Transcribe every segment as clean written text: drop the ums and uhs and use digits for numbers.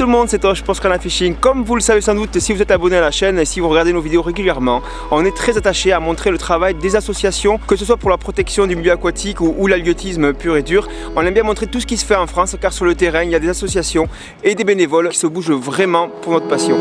le monde, c'est Tosh pour Canal Fishing. Comme vous le savez sans doute si vous êtes abonné à la chaîne et si vous regardez nos vidéos régulièrement, on est très attaché à montrer le travail des associations, que ce soit pour la protection du milieu aquatique ou l'halieutisme pur et dur. On aime bien montrer tout ce qui se fait en France car sur le terrain il y a des associations et des bénévoles qui se bougent vraiment pour notre passion.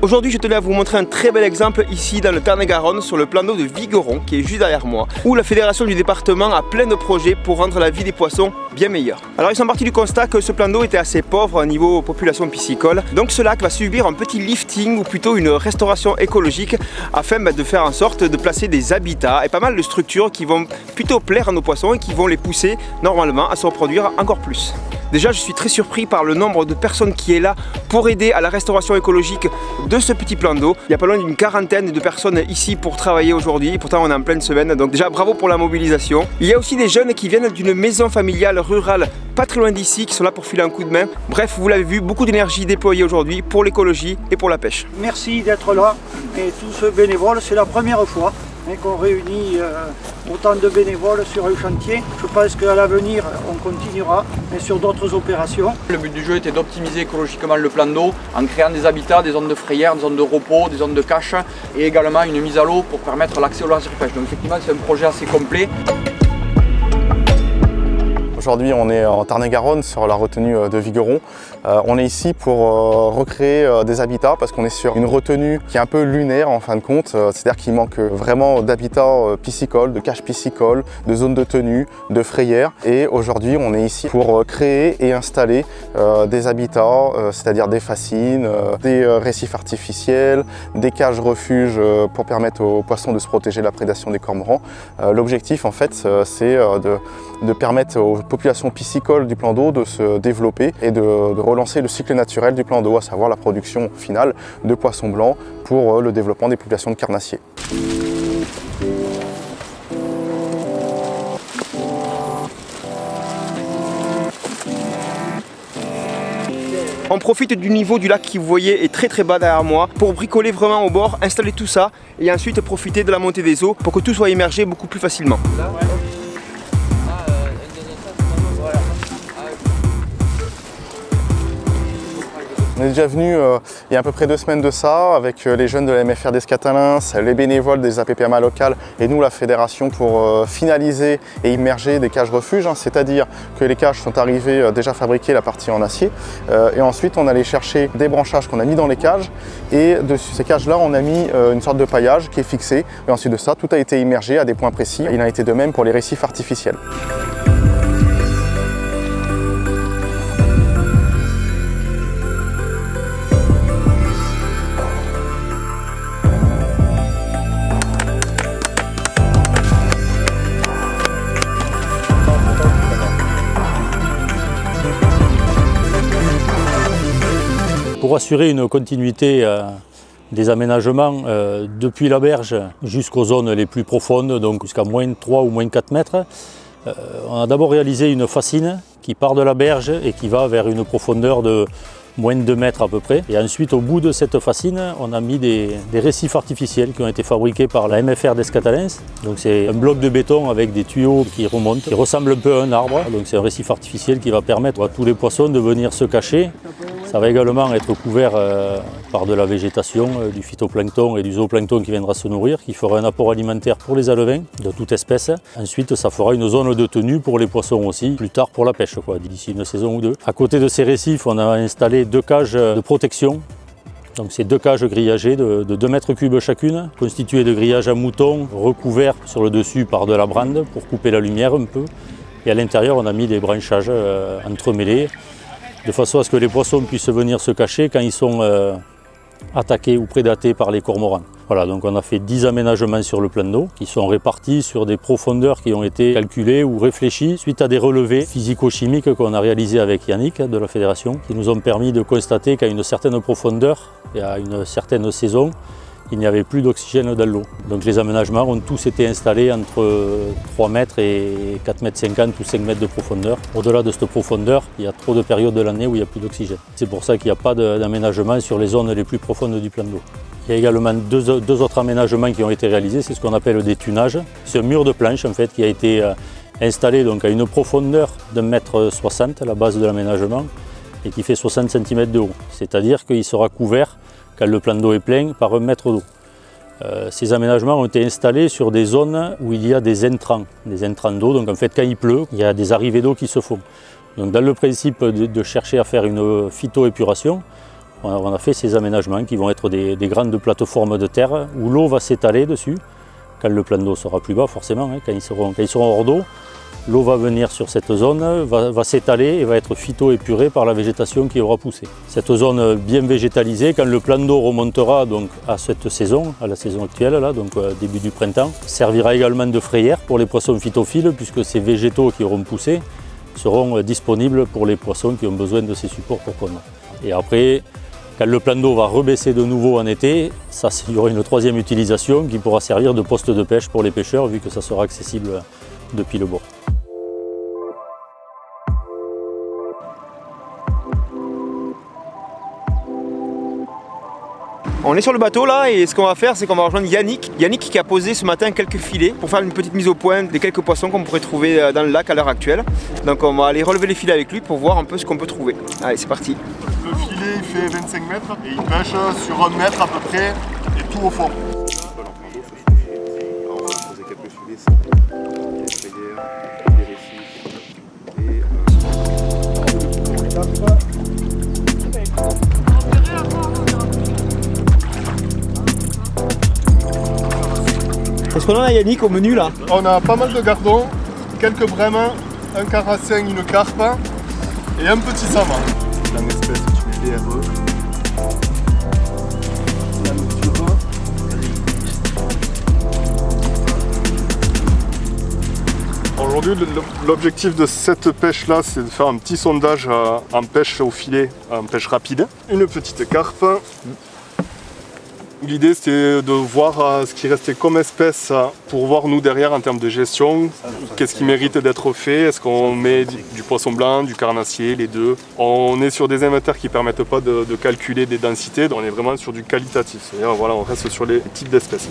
Aujourd'hui, je tenais à vous montrer un très bel exemple ici dans le Tarn-et-Garonne sur le plan d'eau de Vigeron qui est juste derrière moi, où la fédération du département a plein de projets pour rendre la vie des poissons bien meilleure. Alors ils sont partis du constat que ce plan d'eau était assez pauvre au niveau population piscicole, donc ce lac va subir un petit lifting ou plutôt une restauration écologique afin de faire en sorte de placer des habitats et pas mal de structures qui vont plutôt plaire à nos poissons et qui vont les pousser normalement à se reproduire encore plus. Déjà, je suis très surpris par le nombre de personnes qui est là pour aider à la restauration écologique de ce petit plan d'eau. Il y a pas loin d'une quarantaine de personnes ici pour travailler aujourd'hui, pourtant on est en pleine semaine, donc déjà bravo pour la mobilisation. Il y a aussi des jeunes qui viennent d'une maison familiale rurale pas très loin d'ici, qui sont là pour filer un coup de main. Bref, vous l'avez vu, beaucoup d'énergie déployée aujourd'hui pour l'écologie et pour la pêche. Merci d'être là et tous ce bénévoles, c'est la première fois qu'on réunit autant de bénévoles sur un chantier. Je pense qu'à l'avenir, on continuera, mais sur d'autres opérations. Le but du jeu était d'optimiser écologiquement le plan d'eau en créant des habitats, des zones de frayère, des zones de repos, des zones de cache et également une mise à l'eau pour permettre l'accès au loisir pêche. Donc effectivement, c'est un projet assez complet. Aujourd'hui, on est en Tarn-et-Garonne sur la retenue de Vigeron. On est ici pour recréer des habitats parce qu'on est sur une retenue qui est un peu lunaire en fin de compte. C'est-à-dire qu'il manque vraiment d'habitats piscicoles, de caches piscicoles, de zones de tenue, de frayères. Et aujourd'hui, on est ici pour créer et installer des habitats, c'est-à-dire des fascines, des récifs artificiels, des cages refuges pour permettre aux poissons de se protéger de la prédation des cormorans. L'objectif, en fait, c'est de permettre aux population piscicole du plan d'eau de se développer et de relancer le cycle naturel du plan d'eau, à savoir la production finale de poissons blancs pour le développement des populations de carnassiers. On profite du niveau du lac qui, vous voyez, est très bas derrière moi pour bricoler vraiment au bord, installer tout ça et ensuite profiter de la montée des eaux pour que tout soit immergé beaucoup plus facilement. On est déjà venu il y a à peu près 2 semaines de ça avec les jeunes de la MFR d'Escathalins, les bénévoles des APPMA locales et nous la fédération pour finaliser et immerger des cages refuges, c'est-à-dire que les cages sont arrivées déjà fabriquées, la partie en acier, et ensuite on allait chercher des branchages qu'on a mis dans les cages et dessus ces cages là on a mis une sorte de paillage qui est fixé et ensuite de ça tout a été immergé à des points précis. Il en a été de même pour les récifs artificiels. Pour assurer une continuité des aménagements depuis la berge jusqu'aux zones les plus profondes, donc jusqu'à moins 3 ou moins 4 mètres, on a d'abord réalisé une fascine qui part de la berge et qui va vers une profondeur de moins de 2 mètres à peu près. Et ensuite, au bout de cette fascine, on a mis des récifs artificiels qui ont été fabriqués par la MFR d'Escathalins. Donc c'est un bloc de béton avec des tuyaux qui remontent, qui ressemble un peu à un arbre. Donc c'est un récif artificiel qui va permettre à tous les poissons de venir se cacher. Ça va également être couvert par de la végétation, du phytoplancton et du zooplancton qui viendra se nourrir, qui fera un apport alimentaire pour les alevins de toute espèce. Ensuite, ça fera une zone de tenue pour les poissons aussi, plus tard pour la pêche, d'ici une saison ou deux. À côté de ces récifs, on a installé 2 cages de protection. Donc c'est 2 cages grillagées de 2 mètres cubes chacune, constituées de grillages à moutons, recouverts sur le dessus par de la brande pour couper la lumière un peu. Et à l'intérieur, on a mis des branchages entremêlés, de façon à ce que les poissons puissent venir se cacher quand ils sont attaqués ou prédatés par les cormorans. Voilà, donc on a fait 10 aménagements sur le plan d'eau qui sont répartis sur des profondeurs qui ont été calculées ou réfléchies suite à des relevés physico-chimiques qu'on a réalisés avec Yannick de la fédération, qui nous ont permis de constater qu'à une certaine profondeur et à une certaine saison, il n'y avait plus d'oxygène dans l'eau. Donc les aménagements ont tous été installés entre 3 mètres et 4 mètres 50 ou 5 mètres de profondeur. Au-delà de cette profondeur, il y a trop de périodes de l'année où il n'y a plus d'oxygène. C'est pour ça qu'il n'y a pas d'aménagement sur les zones les plus profondes du plan d'eau. Il y a également deux autres aménagements qui ont été réalisés, c'est ce qu'on appelle des tunages. C'est un mur de planche en fait qui a été installé donc à une profondeur de 1,60 m, la base de l'aménagement, et qui fait 60 cm de haut. C'est-à-dire qu'il sera couvert, quand le plan d'eau est plein, par 1 mètre d'eau. Ces aménagements ont été installés sur des zones où il y a des intrants d'eau. Donc en fait, quand il pleut, il y a des arrivées d'eau qui se font. Donc dans le principe de chercher à faire une phytoépuration, on a fait ces aménagements qui vont être des grandes plateformes de terre où l'eau va s'étaler dessus. Quand le plan d'eau sera plus bas, forcément, quand ils seront hors d'eau, l'eau va venir sur cette zone, va s'étaler et va être phytoépurée par la végétation qui aura poussé. Cette zone bien végétalisée, quand le plan d'eau remontera donc à cette saison, à la saison actuelle, là, donc début du printemps, servira également de frayère pour les poissons phytophiles, puisque ces végétaux qui auront poussé seront disponibles pour les poissons qui ont besoin de ces supports pour pondre. Et après, quand le plan d'eau va rebaisser de nouveau en été, il y aura une troisième utilisation qui pourra servir de poste de pêche pour les pêcheurs, vu que ça sera accessible depuis le bord. On est sur le bateau là et ce qu'on va faire c'est qu'on va rejoindre Yannick. Yannick qui a posé ce matin quelques filets pour faire une petite mise au point des quelques poissons qu'on pourrait trouver dans le lac à l'heure actuelle. Donc on va aller relever les filets avec lui pour voir un peu ce qu'on peut trouver. Allez, c'est parti. Le filet il fait 25 mètres et il pêche sur 1 mètre à peu près et tout au fond. On va poser quelques filets, des récifs et Qu'est-ce qu'on a là, Yannick, au menu là? On a pas mal de gardons, quelques brèmes, un carassin, une carpe et un petit saumon. une espèce du DRE. Aujourd'hui, l'objectif de cette pêche-là, c'est de faire un petit sondage en pêche au filet, en pêche rapide. Une petite carpe. L'idée, c'était de voir ce qui restait comme espèce pour voir, nous, derrière, en termes de gestion, qu'est-ce qui mérite d'être fait. Est-ce qu'on met du poisson blanc, du carnassier, les deux? On est sur des inventaires qui ne permettent pas de calculer des densités, donc on est vraiment sur du qualitatif. C'est-à-dire, voilà, on reste sur les types d'espèces.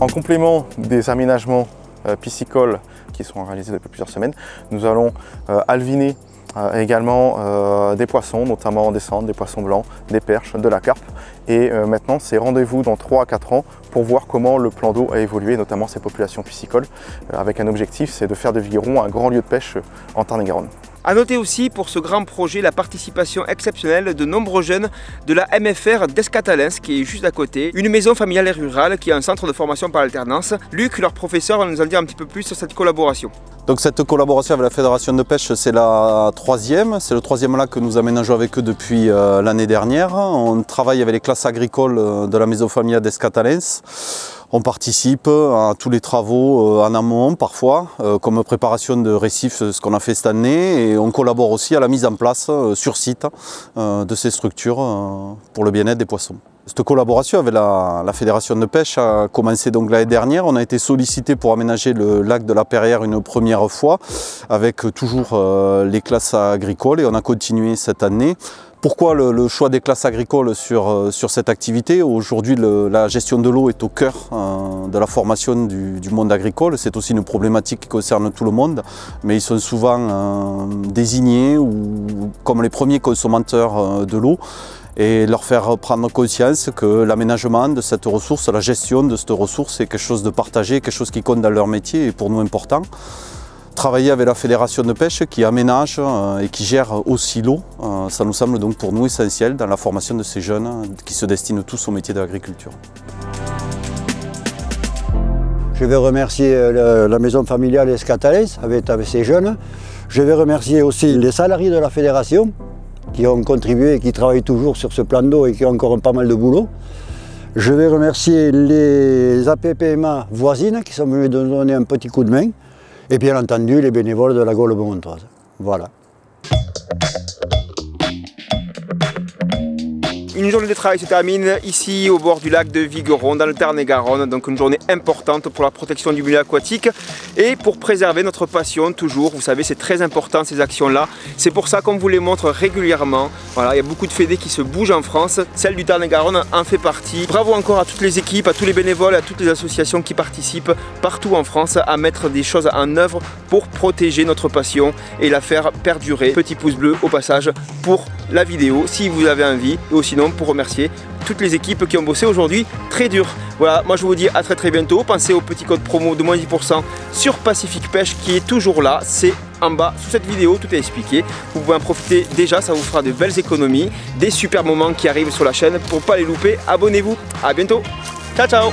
En complément des aménagements piscicoles qui sont réalisés depuis plusieurs semaines, nous allons alviner également des poissons, notamment en descente, des poissons blancs, des perches, de la carpe. Et maintenant, c'est rendez-vous dans 3 à 4 ans pour voir comment le plan d'eau a évolué, notamment ces populations piscicoles, avec un objectif, c'est de faire de Vigueron un grand lieu de pêche en Tarn-et-Garonne. A noter aussi pour ce grand projet la participation exceptionnelle de nombreux jeunes de la MFR d'Escatalens qui est juste à côté, une maison familiale et rurale qui est un centre de formation par alternance. Luc, leur professeur, va nous en dire un petit peu plus sur cette collaboration. Donc cette collaboration avec la Fédération de pêche, c'est la 3e, c'est le 3e lac que nous aménageons avec eux depuis l'année dernière. On travaille avec les classes agricoles de la maison familiale d'Escatalens. On participe à tous les travaux en amont parfois, comme préparation de récifs, ce qu'on a fait cette année, et on collabore aussi à la mise en place sur site de ces structures pour le bien-être des poissons. Cette collaboration avec la Fédération de pêche a commencé donc l'année dernière. On a été sollicité pour aménager le lac de la Perrière une première fois, avec toujours les classes agricoles, et on a continué cette année. Pourquoi le choix des classes agricoles sur cette activité? Aujourd'hui, la gestion de l'eau est au cœur de la formation du monde agricole. C'est aussi une problématique qui concerne tout le monde, mais ils sont souvent désignés comme les premiers consommateurs de l'eau, et leur faire prendre conscience que l'aménagement de cette ressource, la gestion de cette ressource est quelque chose de partagé, quelque chose qui compte dans leur métier et pour nous important. Travailler avec la Fédération de pêche qui aménage et qui gère aussi l'eau, ça nous semble donc pour nous essentiel dans la formation de ces jeunes qui se destinent tous au métier de l'agriculture. Je vais remercier la maison familiale Escatalens avec ces jeunes. Je vais remercier aussi les salariés de la Fédération qui ont contribué et qui travaillent toujours sur ce plan d'eau et qui ont encore pas mal de boulot. Je vais remercier les APPMA voisines qui sont venues nous donner un petit coup de main. Et bien entendu, les bénévoles de la Gaule Beaumontoise. Voilà. Une journée de travail se termine ici au bord du lac de Vigeron dans le Tarn-et-Garonne, donc une journée importante pour la protection du milieu aquatique et pour préserver notre passion toujours. Vous savez, c'est très important ces actions-là. C'est pour ça qu'on vous les montre régulièrement. Voilà, il y a beaucoup de fédés qui se bougent en France. Celle du Tarn-et-Garonne en fait partie. Bravo encore à toutes les équipes, à tous les bénévoles, à toutes les associations qui participent partout en France à mettre des choses en œuvre pour protéger notre passion et la faire perdurer. Petit pouce bleu au passage pour la vidéo si vous avez envie, et sinon pour remercier toutes les équipes qui ont bossé aujourd'hui très dur. Voilà, moi je vous dis à très bientôt. Pensez au petit code promo de moins 10% sur Pacific Pêche qui est toujours là. C'est en bas sous cette vidéo, tout est expliqué. Vous pouvez en profiter déjà, ça vous fera de belles économies, des super moments qui arrivent sur la chaîne. Pour ne pas les louper, abonnez-vous. À bientôt. Ciao ciao.